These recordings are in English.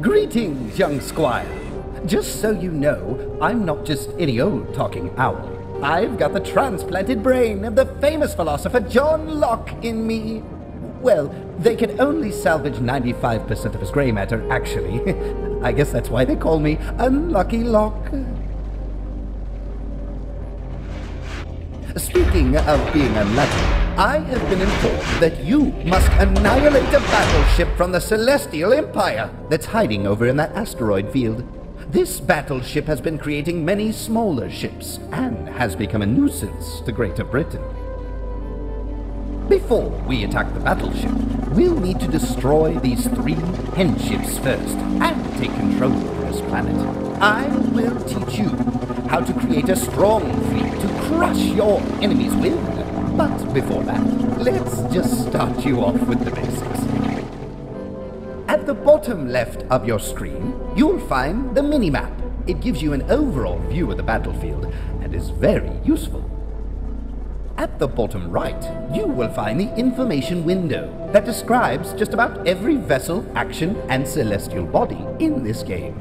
Greetings, young squire. Just so you know, I'm not just any old talking owl. I've got the transplanted brain of the famous philosopher John Locke in me. Well, they could only salvage 95% of his grey matter, actually. I guess that's why they call me Unlucky Locke. Speaking of being unlucky, I have been informed that you must annihilate a battleship from the Celestial Empire that's hiding over in that asteroid field. This battleship has been creating many smaller ships and has become a nuisance to Greater Britain. Before we attack the battleship, we'll need to destroy these 3 hen ships first and take control of this planet. I will teach you how to create a strong fleet to crush your enemies with. But before that, let's just start you off with the basics. At the bottom left of your screen, you'll find the mini-map. It gives you an overall view of the battlefield and is very useful. At the bottom right, you will find the information window that describes just about every vessel, action, and celestial body in this game.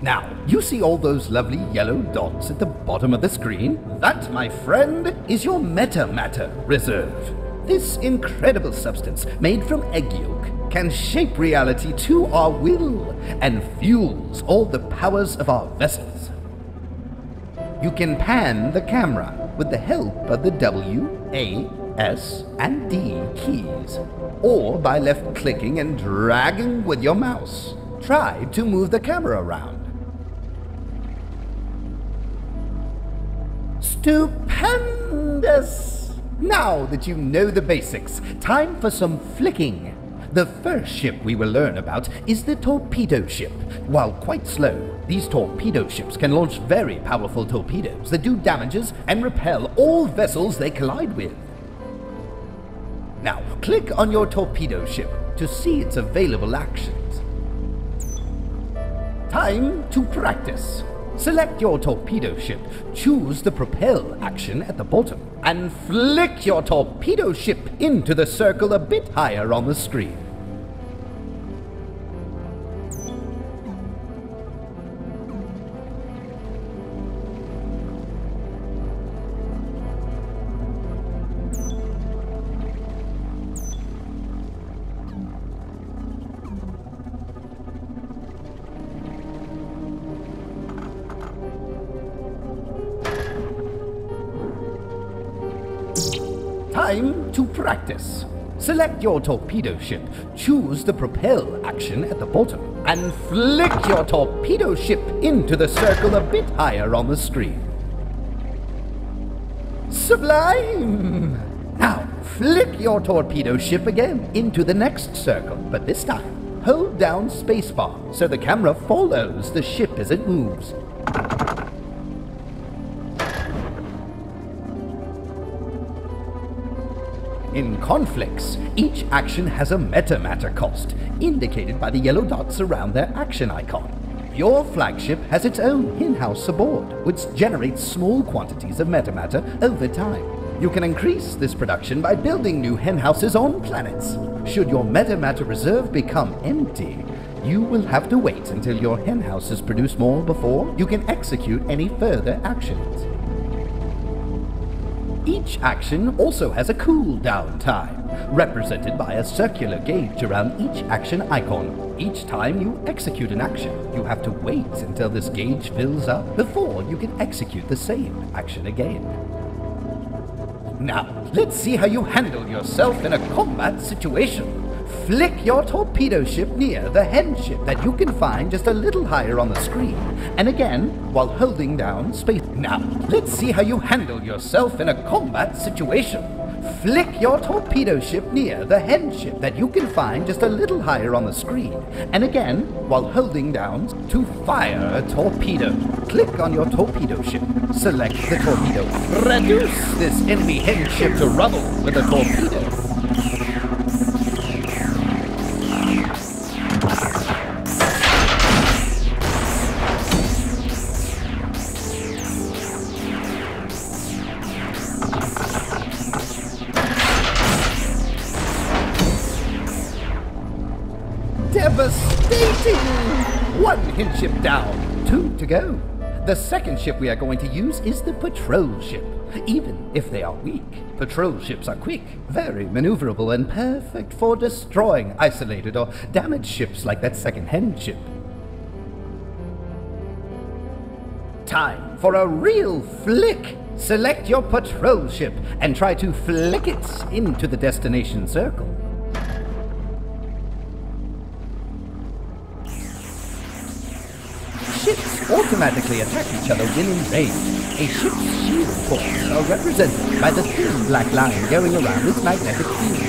Now, you see all those lovely yellow dots at the bottom of the screen? That, my friend, is your metamatter reserve. This incredible substance, made from egg yolk, can shape reality to our will and fuels all the powers of our vessels. You can pan the camera with the help of the W, A, S, and D keys, or by left-clicking and dragging with your mouse. Try to move the camera around. Stupendous! Now that you know the basics, time for some flicking. The first ship we will learn about is the torpedo ship. While quite slow, these torpedo ships can launch very powerful torpedoes that do damages and repel all vessels they collide with. Now, click on your torpedo ship to see its available actions. Time to practice. Select your torpedo ship, choose the propel action at the bottom, and flick your torpedo ship into the circle a bit higher on the screen. Time to practice. Select your torpedo ship, choose the propel action at the bottom, and flick your torpedo ship into the circle a bit higher on the screen. Sublime! Now, flick your torpedo ship again into the next circle, but this time, hold down spacebar so the camera follows the ship as it moves. In Conflicks, each action has a metamatter cost, indicated by the yellow dots around their action icon. Your flagship has its own hen-house aboard, which generates small quantities of metamatter over time. You can increase this production by building new hen-houses on planets. Should your metamatter reserve become empty, you will have to wait until your hen-houses produce more before you can execute any further actions. Each action also has a cooldown time, represented by a circular gauge around each action icon. Each time you execute an action, you have to wait until this gauge fills up before you can execute the same action again. Now, let's see how you handle yourself in a combat situation. Flick your torpedo ship near the hen ship that you can find just a little higher on the screen, and again while holding down space. Now, let's see how you handle yourself in a combat situation. Flick your torpedo ship near the hen ship that you can find just a little higher on the screen, and again while holding down to fire a torpedo. Click on your torpedo ship, select the torpedo, reduce this enemy hen ship to rubble with a torpedo. Ding! One hen ship down, 2 to go. The second ship we are going to use is the patrol ship. Even if they are weak, patrol ships are quick, very maneuverable, and perfect for destroying isolated or damaged ships like that second hen ship. Time for a real flick! Select your patrol ship and try to flick it into the destination circle. Ships automatically attack each other when in range. A ship's shield force are represented by the thin black line going around its magnetic field.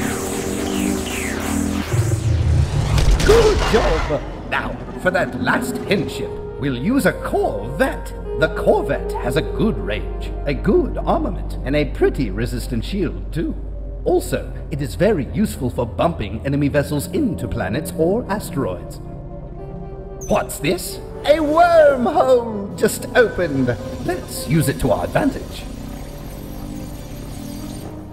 Good job! Now, for that last hen ship, we'll use a corvette. The corvette has a good range, a good armament, and a pretty resistant shield, too. Also, it is very useful for bumping enemy vessels into planets or asteroids. What's this? A wormhole just opened. Let's use it to our advantage.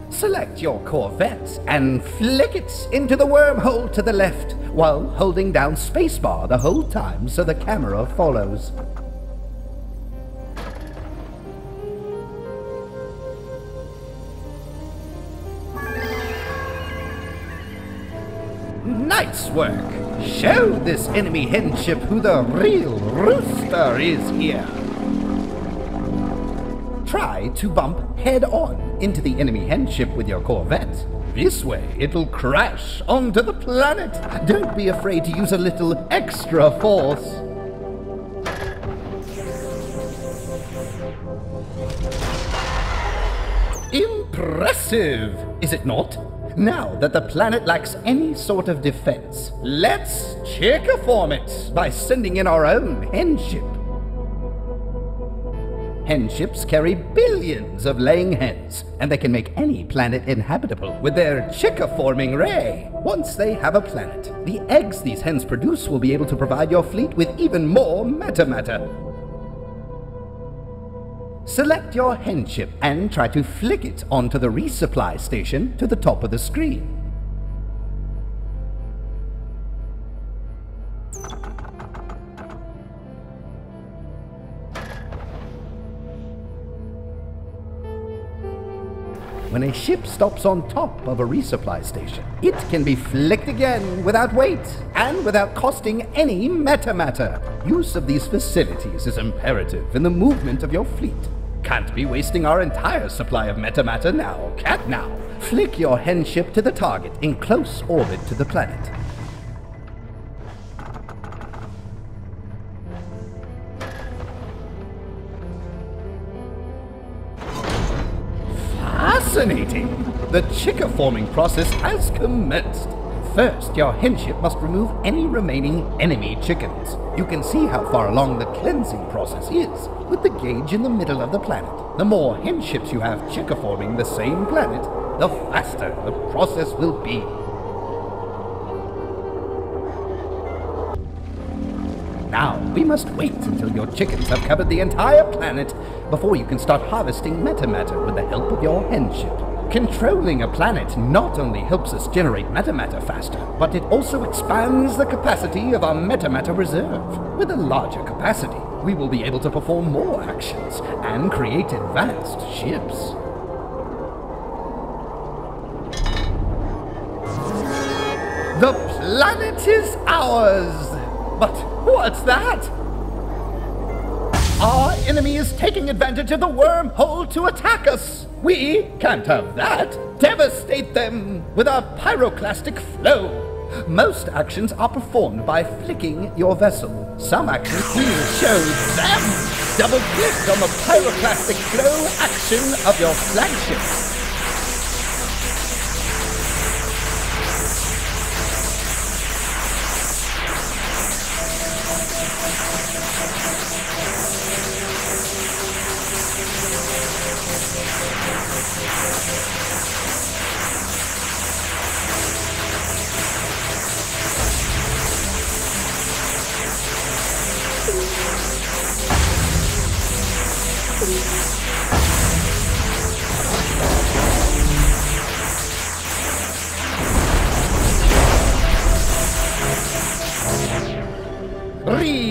Select your corvette and flick it into the wormhole to the left while holding down spacebar the whole time so the camera follows. Nice work! Show this enemy hen ship who the real rooster is here! Try to bump head-on into the enemy hen ship with your corvette. This way it'll crash onto the planet! Don't be afraid to use a little extra force! Impressive, is it not? Now that the planet lacks any sort of defense, let's chickaform it by sending in our own hen ship. Hen ships carry billions of laying hens, and they can make any planet inhabitable with their chickaforming ray. Once they have a planet, the eggs these hens produce will be able to provide your fleet with even more metamatter. Select your hen ship and try to flick it onto the resupply station to the top of the screen. When a ship stops on top of a resupply station, it can be flicked again without weight and without costing any metamatter. Use of these facilities is imperative in the movement of your fleet. Can't be wasting our entire supply of metamatter now, cat now. Flick your hen ship to the target in close orbit to the planet. Fascinating! The chickaforming process has commenced. First, your hen ship must remove any remaining enemy chickens. You can see how far along the cleansing process is with the gauge in the middle of the planet. The more hen ships you have chickaforming the same planet, the faster the process will be. Now, we must wait until your chickens have covered the entire planet before you can start harvesting metamatter with the help of your hen ship. Controlling a planet not only helps us generate metamatter faster, but it also expands the capacity of our metamatter reserve. With a larger capacity, we will be able to perform more actions and create advanced ships. The planet is ours! But what's that? Our enemy is taking advantage of the wormhole to attack us! We can't have that! Devastate them with our pyroclastic flow! Most actions are performed by flicking your vessel. Some actions will show them! Double-click on the pyroclastic flow action of your flagship.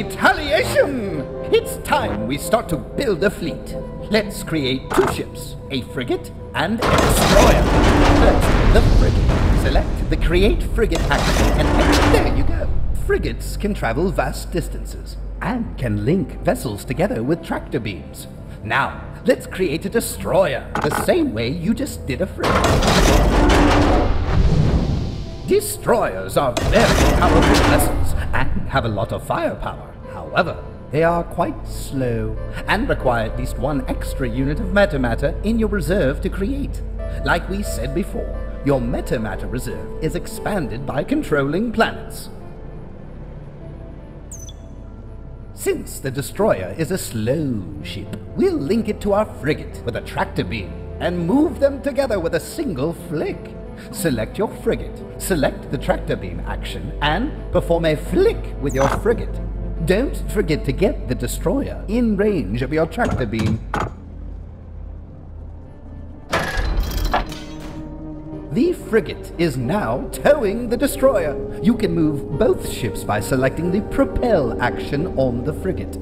Retaliation! It's time we start to build a fleet. Let's create 2 ships, a frigate and a destroyer. First, the frigate. Select the Create Frigate action and there you go. Frigates can travel vast distances and can link vessels together with tractor beams. Now, let's create a destroyer, the same way you just did a frigate. Destroyers are very powerful vessels and have a lot of firepower. However, they are quite slow and require at least 1 extra unit of metamatter in your reserve to create. Like we said before, your metamatter reserve is expanded by controlling planets. Since the destroyer is a slow ship, we'll link it to our frigate with a tractor beam and move them together with a single flick. Select your frigate, select the tractor beam action, and perform a flick with your frigate. Don't forget to get the destroyer in range of your tractor beam. The frigate is now towing the destroyer. You can move both ships by selecting the propel action on the frigate.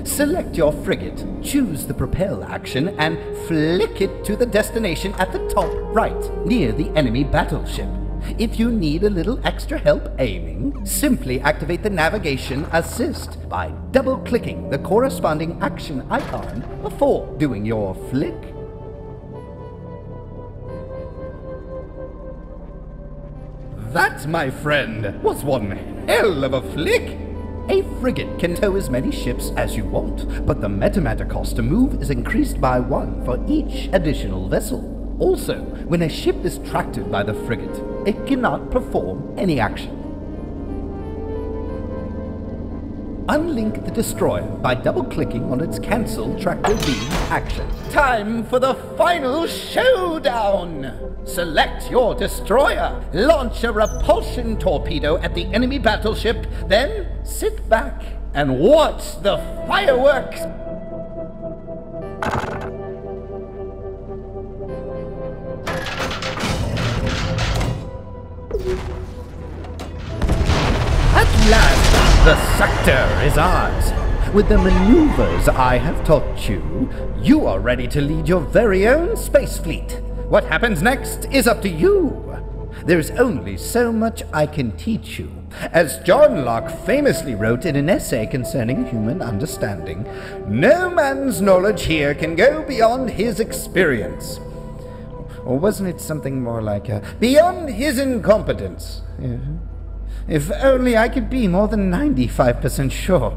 Select your frigate, choose the propel action, and flick it to the destination at the top right, near the enemy battleship. If you need a little extra help aiming, simply activate the navigation assist by double-clicking the corresponding action icon before doing your flick. That, my friend, was one hell of a flick! A frigate can tow as many ships as you want, but the metamatter cost to move is increased by 1 for each additional vessel. Also, when a ship is tracted by the frigate, it cannot perform any action. Unlink the destroyer by double-clicking on its cancel tractor beam action. Time for the final showdown! Select your destroyer, launch a repulsion torpedo at the enemy battleship, then sit back and watch the fireworks! At last, the sector is ours. With the maneuvers I have taught you, you are ready to lead your very own space fleet. What happens next is up to you. There's only so much I can teach you. As John Locke famously wrote in an essay concerning human understanding, no man's knowledge here can go beyond his experience. Or wasn't it something more like, beyond his incompetence? If only I could be more than 95% sure.